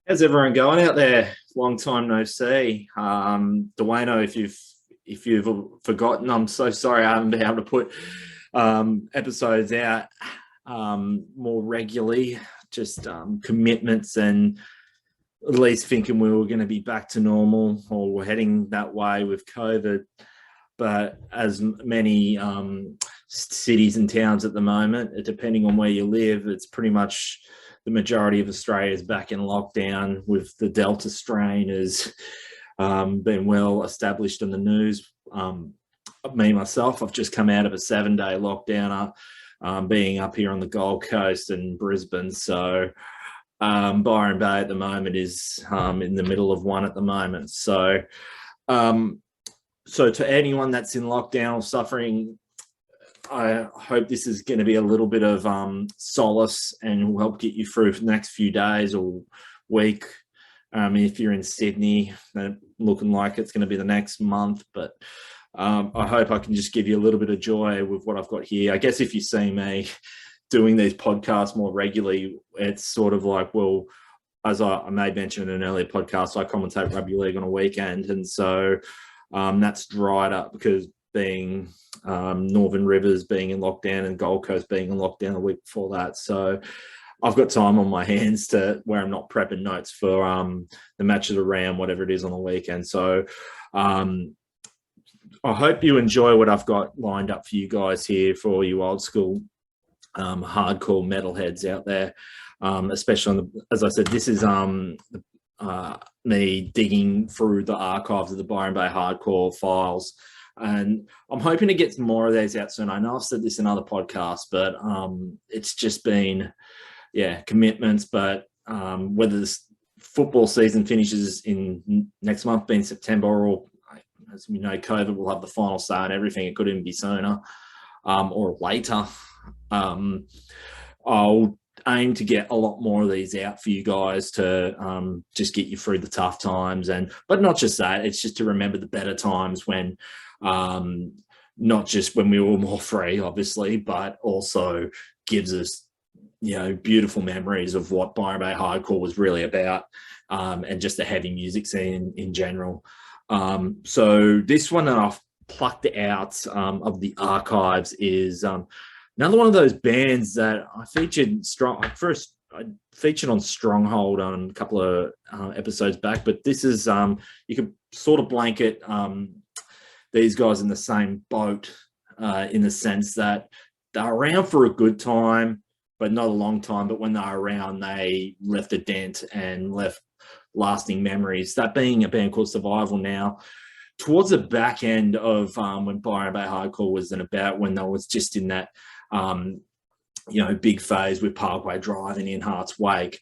How's everyone going out there? Long time no see. Duaneo, if you've forgotten, I'm so sorry I haven't been able to put episodes out more regularly. Just commitments and at least thinking we were going to be back to normal or we're heading that way with COVID. But as many cities and towns at the moment, depending on where you live, it's pretty much the majority of Australia is back in lockdown with the Delta strain has been well established in the news. Me, myself, I've just come out of a 7-day lockdown being up here on the Gold Coast and Brisbane. So Byron Bay at the moment is in the middle of one at the moment. So to anyone that's in lockdown or suffering, I hope this is going to be a little bit of solace and will help get you through for the next few days or week. If you're in Sydney, looking like it's going to be the next month, but I hope I can just give you a little bit of joy with what I've got here. I guess if you see me doing these podcasts more regularly, it's sort of like, well, as I may mention in an earlier podcast, I commentate rugby league on a weekend, and so that's dried up because being Northern Rivers being in lockdown and Gold Coast being in lockdown the week before that. So I've got time on my hands to where I'm not prepping notes for the match of the round, whatever it is on the weekend. So I hope you enjoy what I've got lined up for you guys here, for all you old school hardcore metalheads out there, especially on as I said, this is me digging through the archives of the Byron Bay hardcore files. And I'm hoping to get more of these out soon. I know I've said this in other podcasts, but it's just been, commitments. But whether this football season finishes in next month, being September, or as we know, COVID will have the final say on everything. It could even be sooner or later. I'll aim to get a lot more of these out for you guys to just get you through the tough times, but not just that. It's just to remember the better times when. Not just when we were more free, obviously, but also gives us, beautiful memories of what Byron Bay hardcore was really about, and just the heavy music scene in general. So this one that I've plucked out of the archives is another one of those bands that I featured I featured on Stronghold on a couple of episodes back, but this is you could sort of blanket these guys in the same boat, in the sense that they're around for a good time, but not a long time. But when they're around, they left a dent and left lasting memories. That being a band called Survival. Now, towards the back end of when Byron Bay hardcore was about, when they was just in that big phase with Parkway Drive and In Heart's Wake.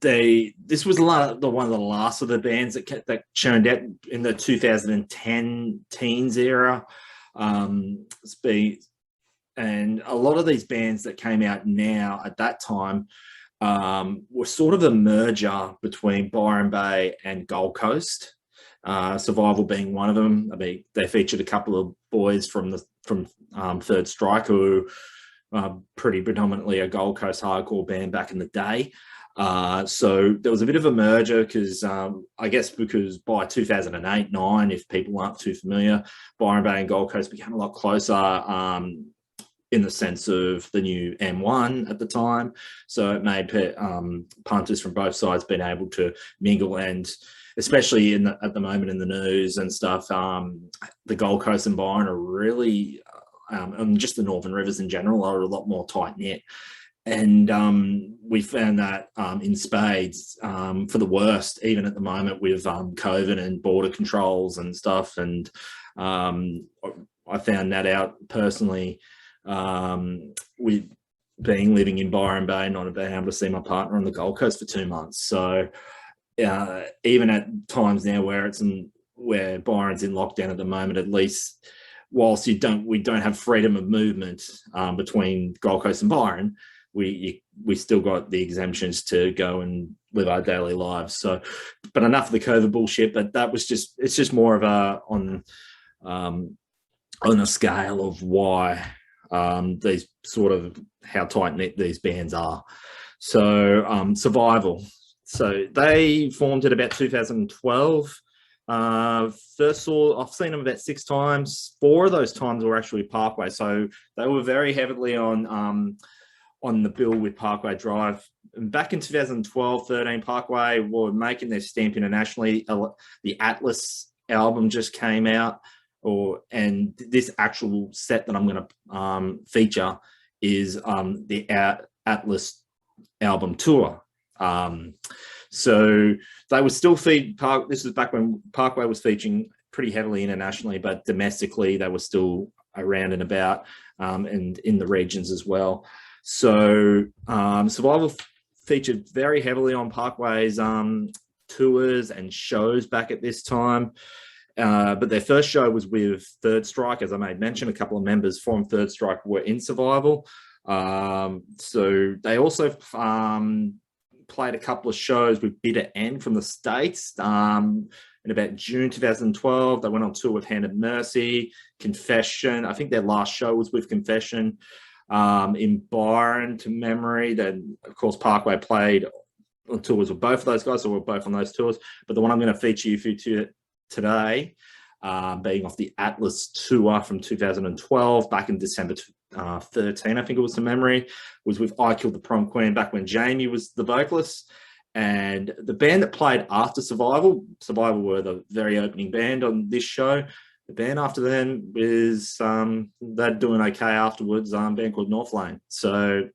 This was one of the last of the bands that churned out in the 2010 teens era. And a lot of these bands that came out now at that time were sort of a merger between Byron Bay and Gold Coast. Survival being one of them. I mean, they featured a couple of boys from Third Strike, who pretty predominantly a Gold Coast hardcore band back in the day. So there was a bit of a merger because I guess because by 2008-9, if people aren't too familiar, Byron Bay and Gold Coast became a lot closer in the sense of the new M1 at the time. So it made punters from both sides being able to mingle, and especially at the moment in the news and stuff, the Gold Coast and Byron are really, and just the Northern Rivers in general, are a lot more tight-knit. And we found that in spades, for the worst, even at the moment with COVID and border controls and stuff. And I found that out personally with living in Byron Bay, not being able to see my partner on the Gold Coast for 2 months. So even at times now where Byron's in lockdown at the moment, at least whilst we don't have freedom of movement between Gold Coast and Byron, we still got the exemptions to go and live our daily lives. So, but enough of the COVID bullshit. But it's just more of on a scale of why these sort of how tight knit these bands are. So Survival. So they formed in about 2012. I've seen them about 6 times. 4 of those times were actually Parkway. So they were very heavily on the bill with Parkway Drive. And back in 2012-13, Parkway were making their stamp internationally. The Atlas album just came out, and this actual set that I'm going to feature is the Atlas album tour. So they were still this was back when Parkway was featuring pretty heavily internationally, but domestically they were still around and about, and in the regions as well. So Survival featured very heavily on Parkway's tours and shows back at this time. But their first show was with Third Strike. As I made mention, a couple of members from Third Strike were in Survival. So they also played a couple of shows with Bitter End from the States. In about June 2012, they went on tour with Hand of Mercy, Confession. I think their last show was with Confession in Byron, to memory. Then, of course, Parkway played on tours with both of those guys, so we're both on those tours. But the one I'm going to feature you for today, being off the Atlas tour from 2012, back in December 13, I think it was, to memory, was with I Killed the Prom Queen, back when Jamie was the vocalist. And the band that played after Survival were the very opening band on this show. The band after them is they're doing okay afterwards, a band called North Lane. So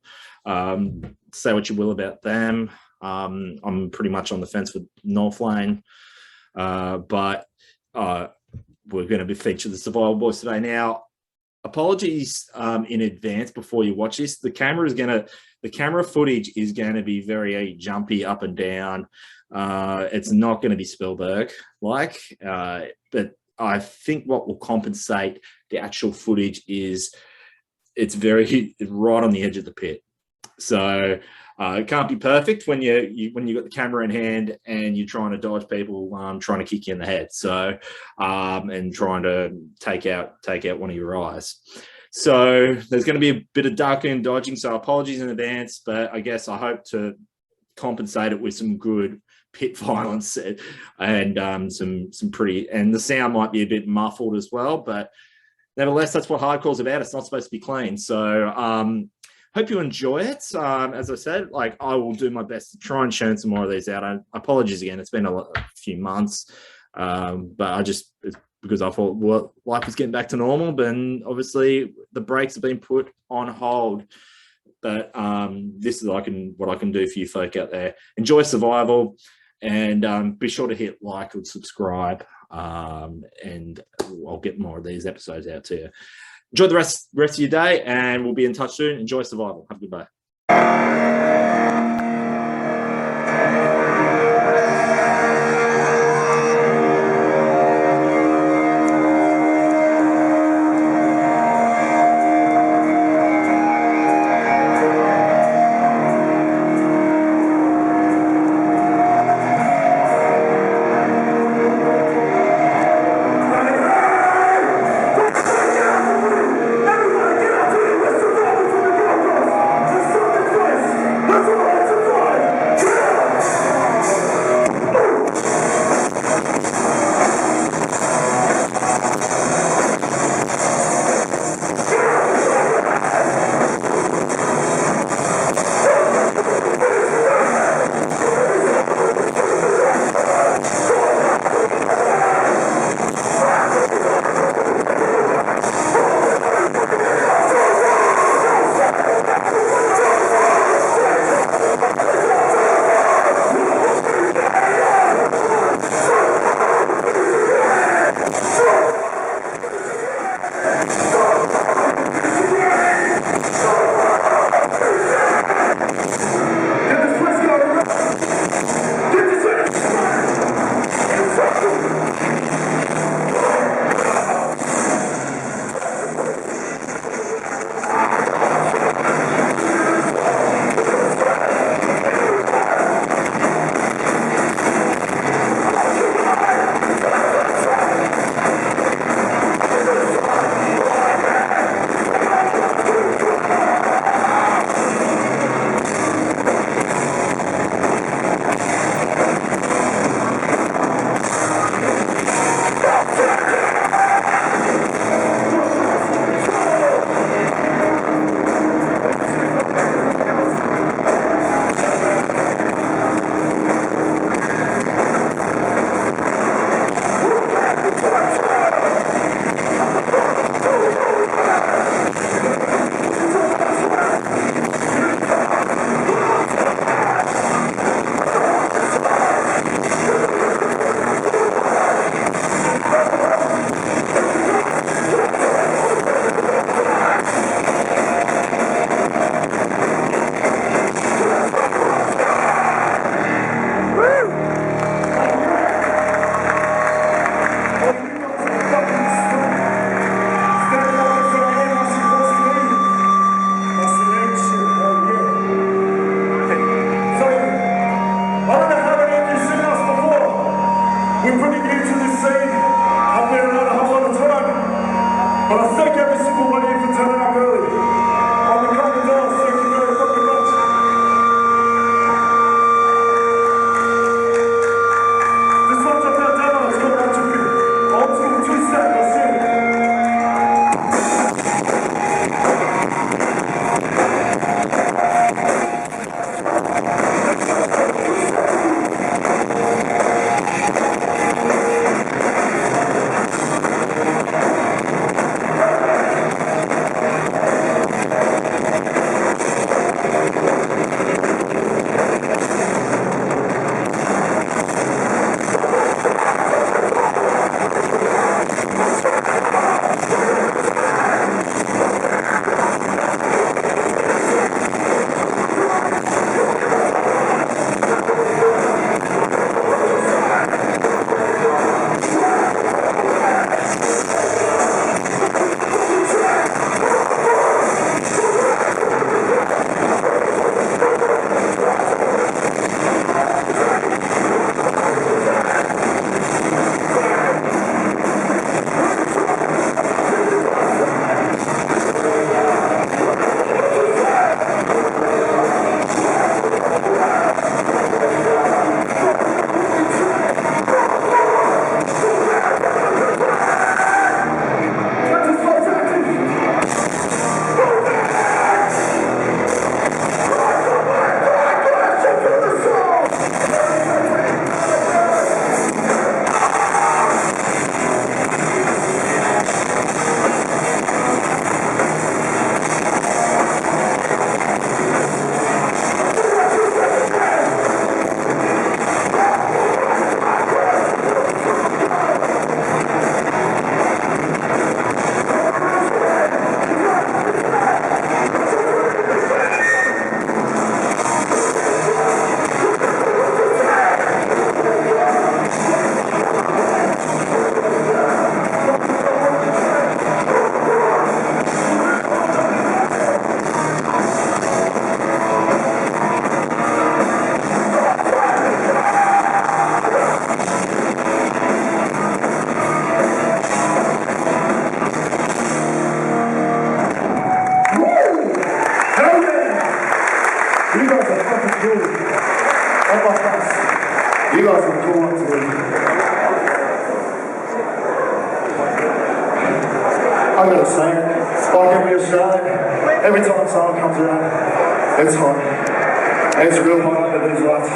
say what you will about them. I'm pretty much on the fence with North Lane, but we're going to be featuring the Survival Boys today. Now, apologies in advance before you watch this. The camera footage is going to be very jumpy up and down. It's not going to be Spielberg like, but I think what will compensate the actual footage is it's right on the edge of the pit. So it can't be perfect when you got the camera in hand and you're trying to dodge people trying to kick you in the head. So and trying to take out one of your eyes. So there's going to be a bit of ducking and dodging. So apologies in advance, but I guess I hope to compensate it with some good pit violence and some pretty, and the sound might be a bit muffled as well, but nevertheless, that's what hardcore's about. It's not supposed to be clean. So hope you enjoy it. As I said, I will do my best to try and churn some more of these out. Apologies again. It's been a few months, but it's because I thought, well, life was getting back to normal, but obviously the brakes have been put on hold. But this is what I can do for you folk out there. Enjoy Survival, and be sure to hit like and subscribe, and I'll get more of these episodes out to you. Enjoy the rest of your day, and we'll be in touch soon. Enjoy Survival. Have a good day. You guys are cool ones, dude. I gotta say, like every Australian, every time someone comes around, it's hot. It's real hot under these lights.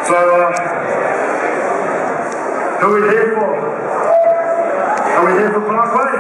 So, who are we here for? Are we here for Parkway?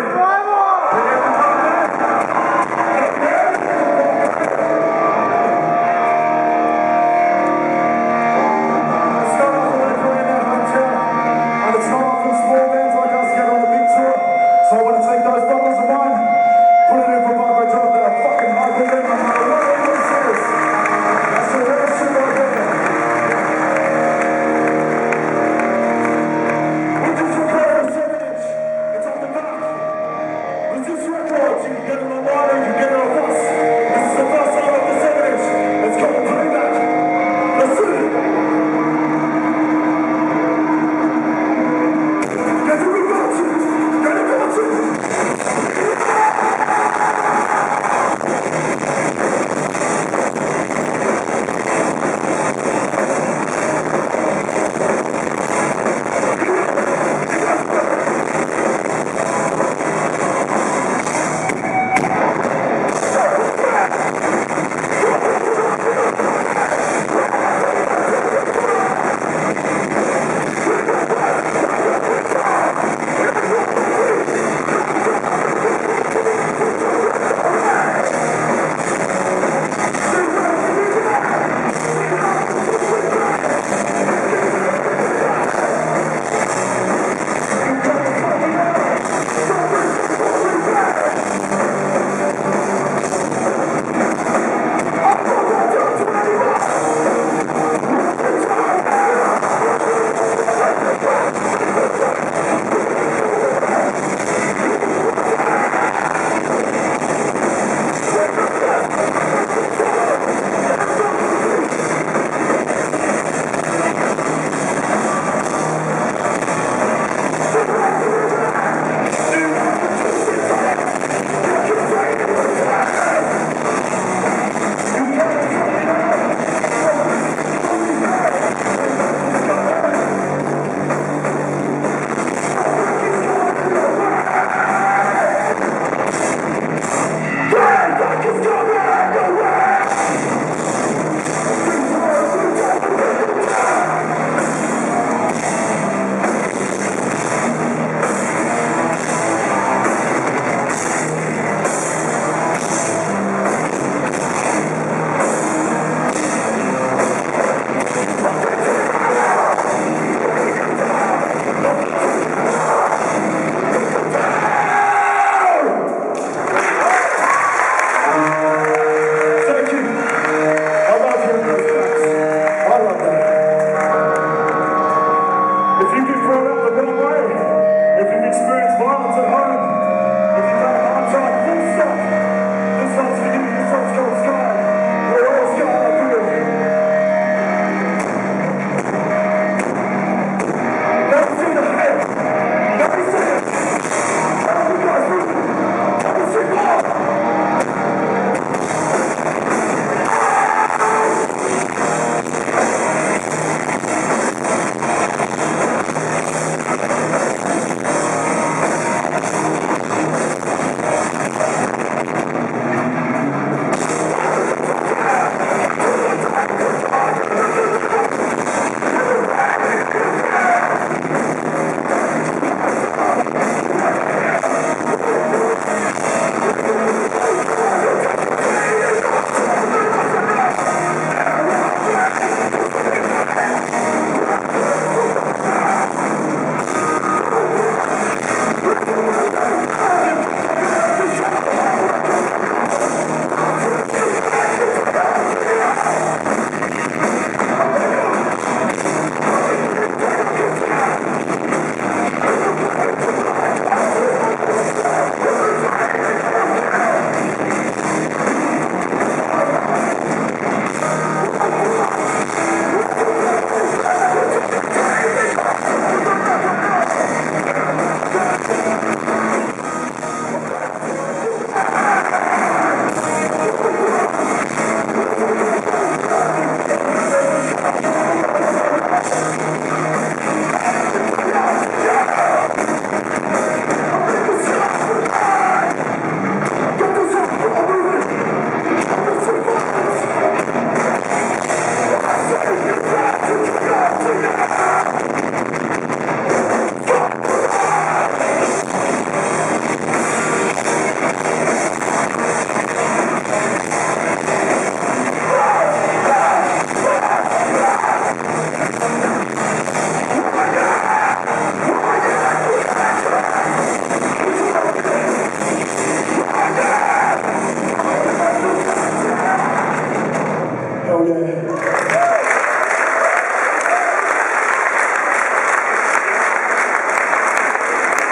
hell yeah.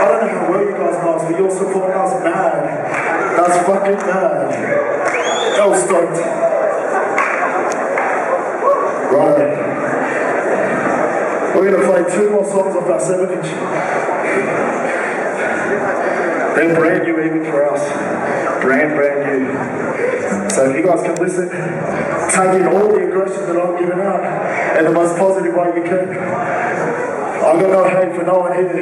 I don't know how well you guys know us, but you're supporting us mad. That's fucking mad. That was stoked. Right. We're gonna play 2 more songs off our 7-inch. They're brand new even for us. Brand new. So if you guys can listen, take in all the aggression that I'm giving out in the most positive way you can. I've got no hate for no one here,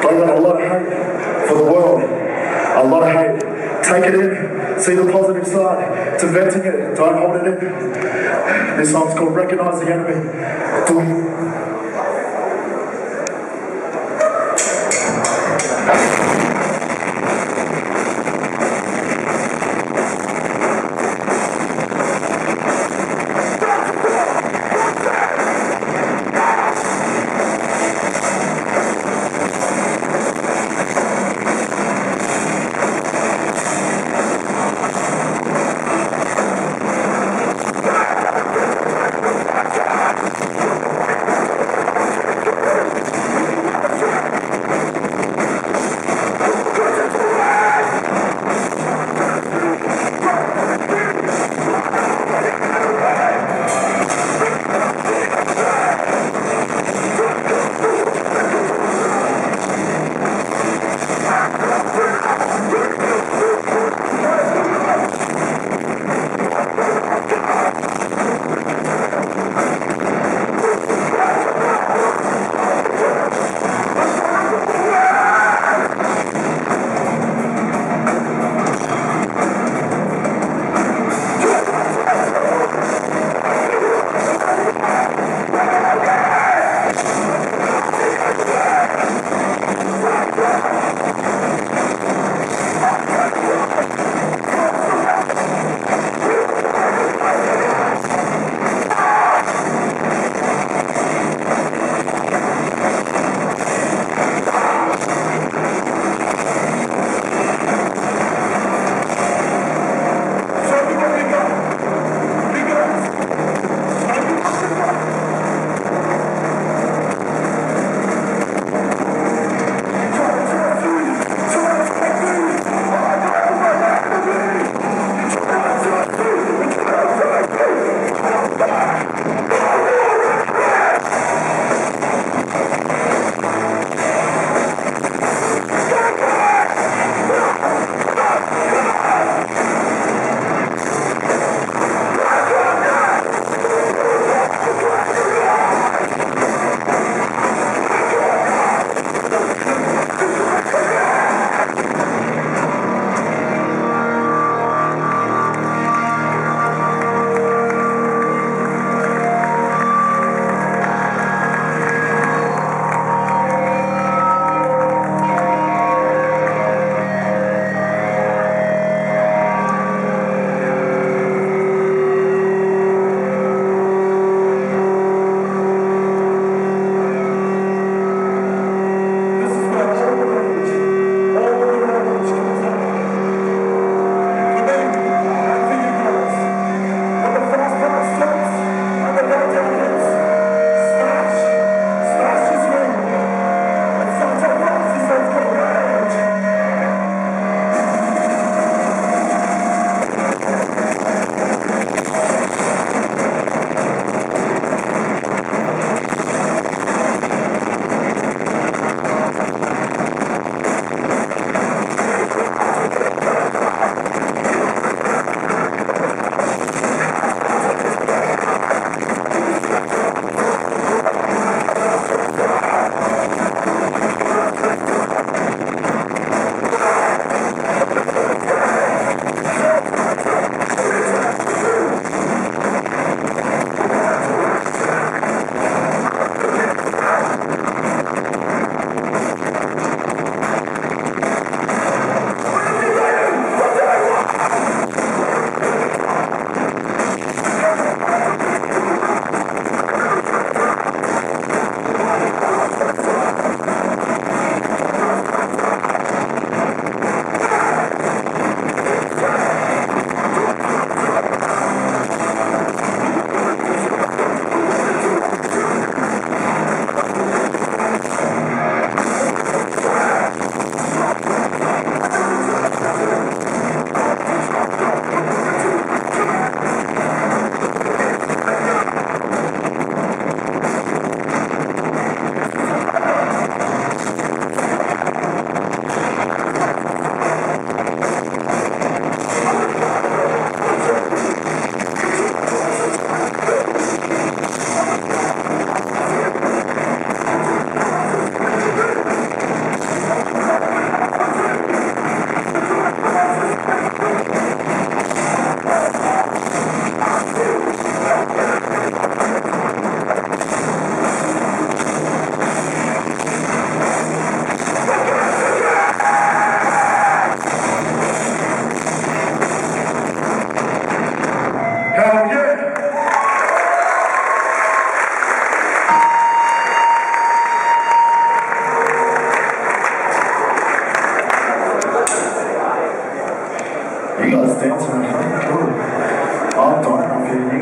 but I've got a lot of hate for the world. A lot of hate. Take it in, see the positive side, to venting it, don't hold it in. This song's called Recognize the Enemy.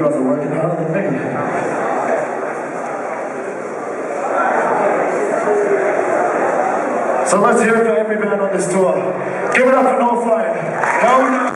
guys are working harder than me. So let's hear it for every band on this tour. Give it up for North Lane.